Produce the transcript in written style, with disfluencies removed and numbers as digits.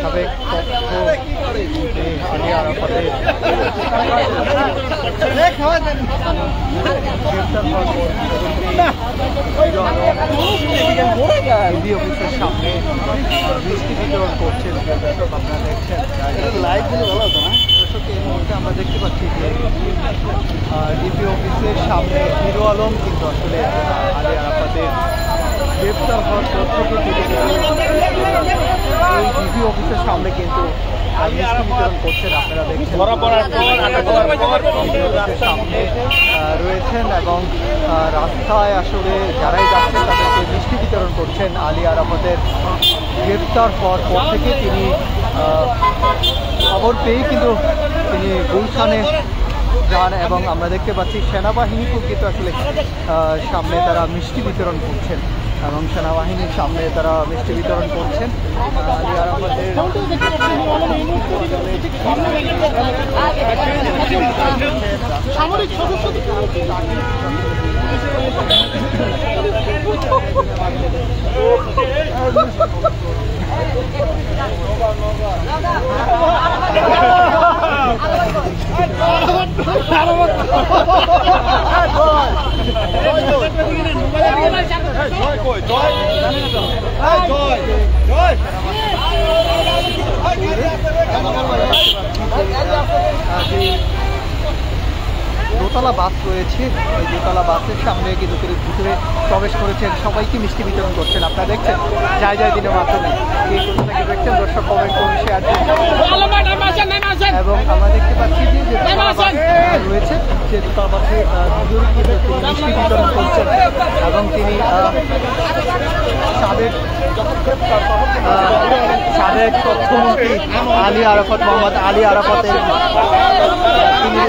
সাবেক আলী আরাফাতের ইডি অফিসের সামনে মিষ্টি বিতরণ করছেন। আপনারা দেখছেন লাইভগুলো ভালো হতো না। দর্শক, এই মুহূর্তে আমরা দেখতে পাচ্ছি যে ডিপি অফিসের সামনে হিরো আলম কিন্তু আসলে আলী আরাফাতের গ্রেপ্তার হওয়ার পর থেকে এই ডিপি অফিসের সামনে কিন্তু মিষ্টি বিতরণ করছেন। আপনারা দেখছেন সামনে রয়েছেন এবং রাস্তায় আসলে যারাই যাচ্ছেন তাদেরকে মিষ্টি বিতরণ করছেন। আলী আরাফাতের গ্রেপ্তার হওয়ার পর থেকে তিনি খবর পেয়েই কিন্তু তিনি গুলশানে যান এবং আমরা দেখতে পাচ্ছি সেনাবাহিনীকেও কিন্তু আসলে সামনে তারা মিষ্টি বিতরণ করছেন এবং সেনাবাহিনীর সামনে তারা মিষ্টি বিতরণ করছেন। আলী আরাফাতের সামরিক সদস্য দোতলা বাস রয়েছে, ওই দোতলা বাসের সামনে কিন্তু তিনি ভিতরে প্রবেশ করেছেন, সবাইকে মিষ্টি বিতরণ করছেন। আপনারা দেখছেন যাই যাই দিনের মাধ্যমে এই ঘটনাকে দেখছেন। দর্শক কমেন্ট করুন, শেয়ার করুন এবং আমরা দেখতে পাচ্ছি যে দোতলা বাস রয়েছে, যে দোতলা বাসে তিনি মিষ্টি বিতরণ করছেন এবং তিনি সাবেক তথ্যমন্ত্রী আলী আরাফাত মোহাম্মদ আলী আরাফাতের তিনি